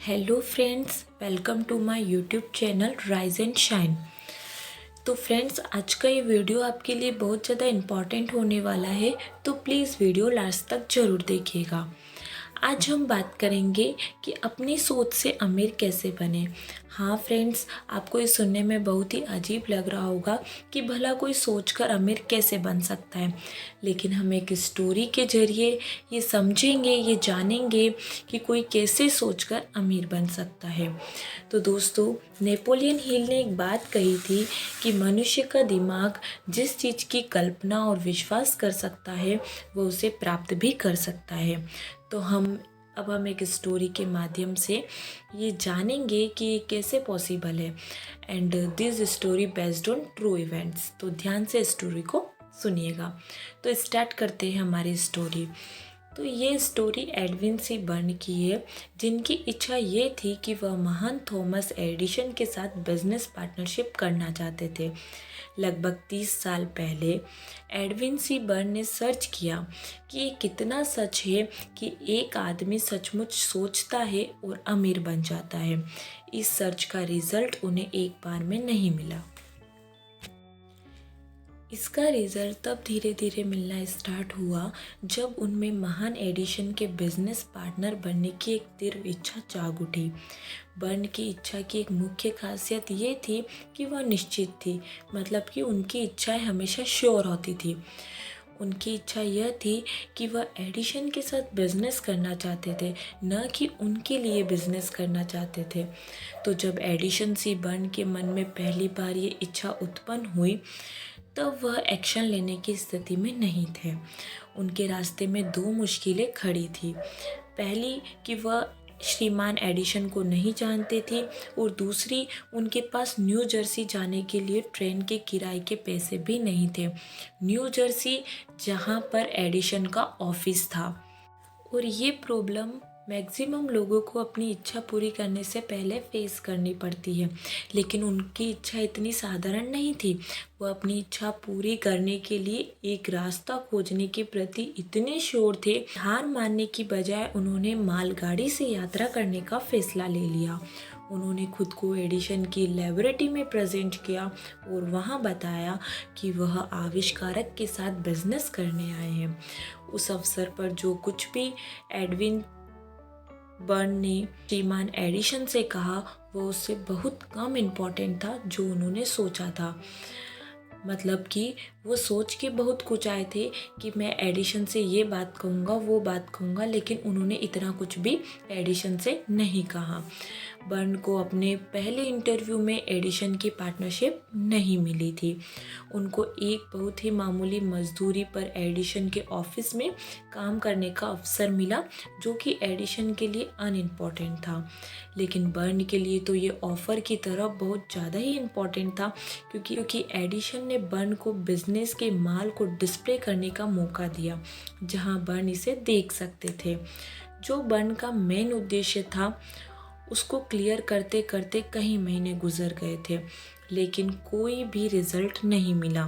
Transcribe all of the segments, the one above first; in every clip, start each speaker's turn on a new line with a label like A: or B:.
A: Hello friends, welcome to my YouTube channel rise and shine. तो friends, आज का ये वीडियो आपके लिए बहुत ज़्यादा इम्पॉर्टेंट होने वाला है, तो प्लीज़ वीडियो लास्ट तक ज़रूर देखिएगा। आज हम बात करेंगे कि अपनी सोच से अमीर कैसे बने। हाँ फ्रेंड्स, आपको ये सुनने में बहुत ही अजीब लग रहा होगा कि भला कोई सोचकर अमीर कैसे बन सकता है, लेकिन हम एक स्टोरी के ज़रिए ये समझेंगे, ये जानेंगे कि कोई कैसे सोचकर अमीर बन सकता है। तो दोस्तों, नेपोलियन हिल ने एक बात कही थी कि मनुष्य का दिमाग जिस चीज़ की कल्पना और विश्वास कर सकता है वो उसे प्राप्त भी कर सकता है। तो अब हम एक स्टोरी के माध्यम से ये जानेंगे कि ये कैसे पॉसिबल है, and this story based on true events. तो ध्यान से स्टोरी को सुनिएगा। तो स्टार्ट करते हैं हमारी स्टोरी। तो ये स्टोरी एडविन सी बर्न की है, जिनकी इच्छा ये थी कि वह महान थॉमस एडिशन के साथ बिजनेस पार्टनरशिप करना चाहते थे। लगभग 30 साल पहले एडविन सी बर्न ने सर्च किया कि ये कितना सच है कि एक आदमी सचमुच सोचता है और अमीर बन जाता है। इस सर्च का रिजल्ट उन्हें एक बार में नहीं मिला। इसका रिजल्ट तब धीरे धीरे मिलना स्टार्ट हुआ जब उनमें महान एडिशन के बिजनेस पार्टनर बनने की एक तीव्र इच्छा जाग उठी। बर्न की इच्छा की एक मुख्य खासियत ये थी कि वह निश्चित थी, मतलब कि उनकी इच्छाएं हमेशा श्योर होती थी। उनकी इच्छा यह थी कि वह एडिशन के साथ बिजनेस करना चाहते थे, न कि उनके लिए बिजनेस करना चाहते थे। तो जब एडिशन सी बर्न के मन में पहली बार ये इच्छा उत्पन्न हुई, तब वह एक्शन लेने की स्थिति में नहीं थे। उनके रास्ते में दो मुश्किलें खड़ी थी। पहली कि वह श्रीमान एडिशन को नहीं जानते थे, और दूसरी, उनके पास न्यू जर्सी जाने के लिए ट्रेन के किराए के पैसे भी नहीं थे। न्यू जर्सी, जहाँ पर एडिशन का ऑफिस था। और ये प्रॉब्लम मैक्सिमम लोगों को अपनी इच्छा पूरी करने से पहले फेस करनी पड़ती है, लेकिन उनकी इच्छा इतनी साधारण नहीं थी। वो अपनी इच्छा पूरी करने के लिए एक रास्ता खोजने के प्रति इतने श्योर थे, हार मानने की बजाय उन्होंने मालगाड़ी से यात्रा करने का फैसला ले लिया। उन्होंने खुद को एडिशन की लेबोरेटरी में प्रेजेंट किया और वहाँ बताया कि वह आविष्कारक के साथ बिजनेस करने आए हैं। उस अवसर पर जो कुछ भी एडविन बर्न ने श्रीमान एडिशन से कहा, वो उससे बहुत कम इम्पोर्टेंट था जो उन्होंने सोचा था। मतलब कि वो सोच के बहुत कुछ आए थे कि मैं एडिशन से ये बात कहूँगा, वो बात कहूँगा, लेकिन उन्होंने इतना कुछ भी एडिशन से नहीं कहा। बर्न को अपने पहले इंटरव्यू में एडिशन की पार्टनरशिप नहीं मिली थी। उनको एक बहुत ही मामूली मजदूरी पर एडिशन के ऑफिस में काम करने का अवसर मिला, जो कि एडिशन के लिए अनइम्पॉर्टेंट था। लेकिन बर्न के लिए तो ये ऑफ़र की तरह बहुत ज़्यादा ही इम्पॉर्टेंट था, क्योंकि एडिशन ने बर्न को बिजनेस के माल को डिस्प्ले करने का मौका दिया, जहां बर्न इसे देख सकते थे। जो बर्न का मेन उद्देश्य था, उसको क्लियर करते करते कई महीने गुजर गए थे, लेकिन कोई भी रिजल्ट नहीं मिला।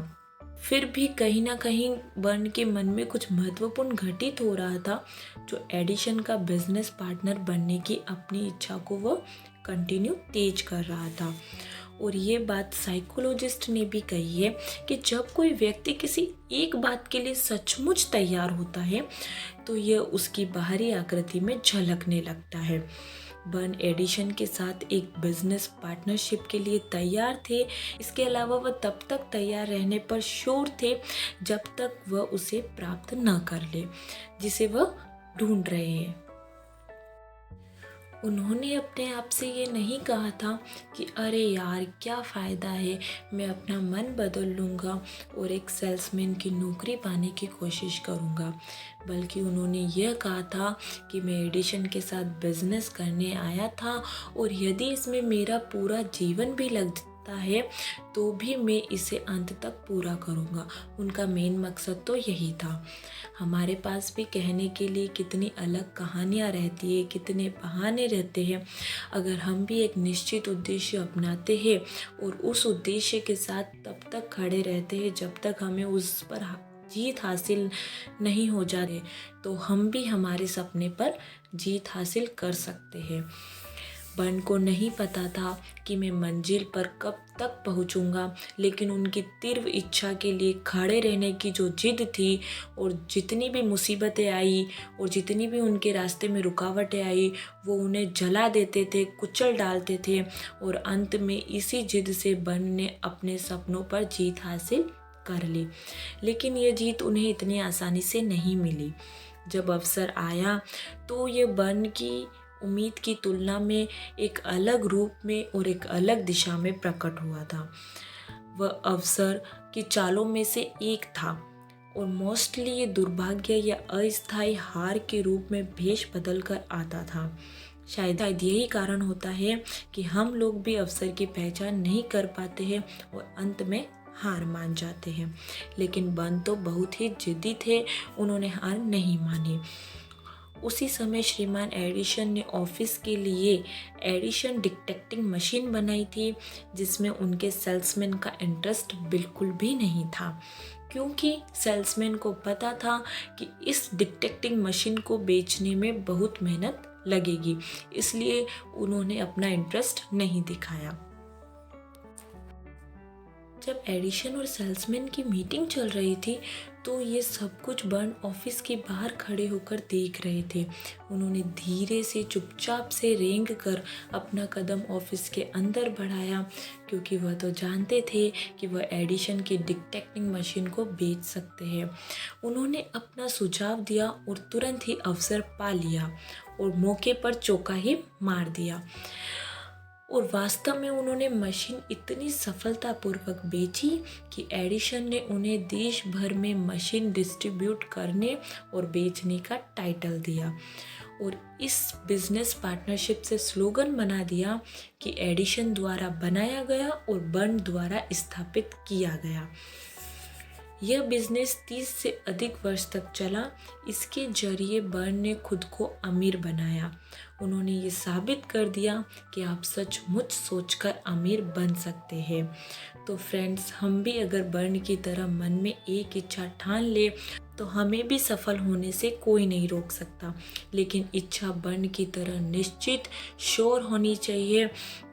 A: फिर भी कहीं ना कहीं बर्न के मन में कुछ महत्वपूर्ण घटित हो रहा था, जो एडिशन का बिजनेस पार्टनर बनने की अपनी इच्छा को वह कंटिन्यू तेज कर रहा था। और ये बात साइकोलॉजिस्ट ने भी कही है कि जब कोई व्यक्ति किसी एक बात के लिए सचमुच तैयार होता है, तो यह उसकी बाहरी आकृति में झलकने लगता है। बर्न एडिशन के साथ एक बिजनेस पार्टनरशिप के लिए तैयार थे। इसके अलावा वह तब तक तैयार रहने पर श्योर थे जब तक वह उसे प्राप्त न कर ले जिसे वह ढूंढ रहे हैं। उन्होंने अपने आप से ये नहीं कहा था कि अरे यार, क्या फ़ायदा है, मैं अपना मन बदल लूँगा और एक सेल्समैन की नौकरी पाने की कोशिश करूँगा। बल्कि उन्होंने यह कहा था कि मैं एडिशन के साथ बिजनेस करने आया था, और यदि इसमें मेरा पूरा जीवन भी लगता है तो भी मैं इसे अंत तक पूरा करूँगा। उनका मेन मकसद तो यही था। हमारे पास भी कहने के लिए कितनी अलग कहानियाँ रहती है, कितने बहाने रहते हैं। अगर हम भी एक निश्चित उद्देश्य अपनाते हैं और उस उद्देश्य के साथ तब तक खड़े रहते हैं जब तक हमें उस पर जीत हासिल नहीं हो जाती, तो हम भी हमारे सपने पर जीत हासिल कर सकते हैं। बर्न को नहीं पता था कि मैं मंजिल पर कब तक पहुंचूंगा, लेकिन उनकी तीव्र इच्छा के लिए खड़े रहने की जो जिद थी, और जितनी भी मुसीबतें आई और जितनी भी उनके रास्ते में रुकावटें आई, वो उन्हें जला देते थे, कुचल डालते थे। और अंत में इसी जिद से बर्न ने अपने सपनों पर जीत हासिल कर ली। लेकिन ये जीत उन्हें इतनी आसानी से नहीं मिली। जब अवसर आया तो ये बर्न की उम्मीद की तुलना में एक अलग रूप में और एक अलग दिशा में प्रकट हुआ था। वह अवसर की चालों में से एक था, और मोस्टली ये दुर्भाग्य या अस्थायी हार के रूप में भेष बदल कर आता था। शायद यही कारण होता है कि हम लोग भी अवसर की पहचान नहीं कर पाते हैं और अंत में हार मान जाते हैं। लेकिन बर्न तो बहुत ही जिद्दी थे, उन्होंने हार नहीं मानी। उसी समय श्रीमान एडिसन ने ऑफिस के लिए एडिसन डिटेक्टिंग मशीन बनाई थी, जिसमें उनके सेल्समैन का इंटरेस्ट बिल्कुल भी नहीं था, क्योंकि सेल्समैन को पता था कि इस डिटेक्टिंग मशीन को बेचने में बहुत मेहनत लगेगी, इसलिए उन्होंने अपना इंटरेस्ट नहीं दिखाया। जब एडिसन और सेल्समैन की मीटिंग चल रही थी तो ये सब कुछ बर्न ऑफिस के बाहर खड़े होकर देख रहे थे। उन्होंने धीरे से चुपचाप से रेंग कर अपना कदम ऑफिस के अंदर बढ़ाया, क्योंकि वह तो जानते थे कि वह एडिसन की डिटेक्टिंग मशीन को बेच सकते हैं। उन्होंने अपना सुझाव दिया और तुरंत ही अवसर पा लिया और मौके पर चौका ही मार दिया। और वास्तव में उन्होंने मशीन इतनी सफलतापूर्वक बेची कि एडिसन ने उन्हें देश भर में मशीन डिस्ट्रीब्यूट करने और बेचने का टाइटल दिया, और इस बिजनेस पार्टनरशिप से स्लोगन बना दिया कि एडिसन द्वारा बनाया गया और बर्न द्वारा स्थापित किया गया। यह बिजनेस 30 से अधिक वर्ष तक चला। इसके जरिए बर्न ने खुद को अमीर बनाया। उन्होंने ये साबित कर दिया कि आप सचमुच सोचकर अमीर बन सकते हैं। तो फ्रेंड्स, हम भी अगर बर्न की तरह मन में एक इच्छा ठान ले तो हमें भी सफल होने से कोई नहीं रोक सकता। लेकिन इच्छा बर्न की तरह निश्चित, श्योर होनी चाहिए,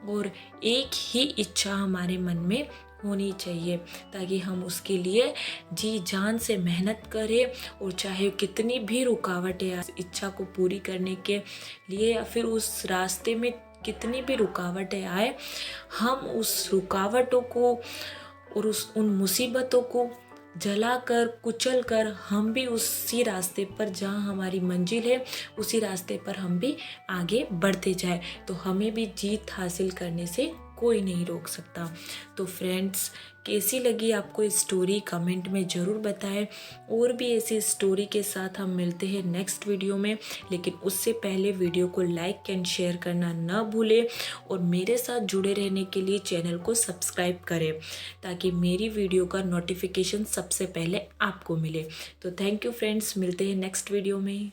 A: और एक ही इच्छा हमारे मन में होनी चाहिए, ताकि हम उसके लिए जी जान से मेहनत करें, और चाहे कितनी भी रुकावटें इच्छा को पूरी करने के लिए या फिर उस रास्ते में कितनी भी रुकावटें आए, हम उस रुकावटों को और उन मुसीबतों को जलाकर कुचल कर हम भी उसी रास्ते पर जहाँ हमारी मंजिल है उसी रास्ते पर हम भी आगे बढ़ते जाए, तो हमें भी जीत हासिल करने से कोई नहीं रोक सकता। तो फ्रेंड्स, कैसी लगी आपको स्टोरी कमेंट में ज़रूर बताएं। और भी ऐसी स्टोरी के साथ हम मिलते हैं नेक्स्ट वीडियो में, लेकिन उससे पहले वीडियो को लाइक एंड शेयर करना न भूलें, और मेरे साथ जुड़े रहने के लिए चैनल को सब्सक्राइब करें, ताकि मेरी वीडियो का नोटिफिकेशन सबसे पहले आपको मिले। तो थैंक यू फ्रेंड्स, मिलते हैं नेक्स्ट वीडियो में।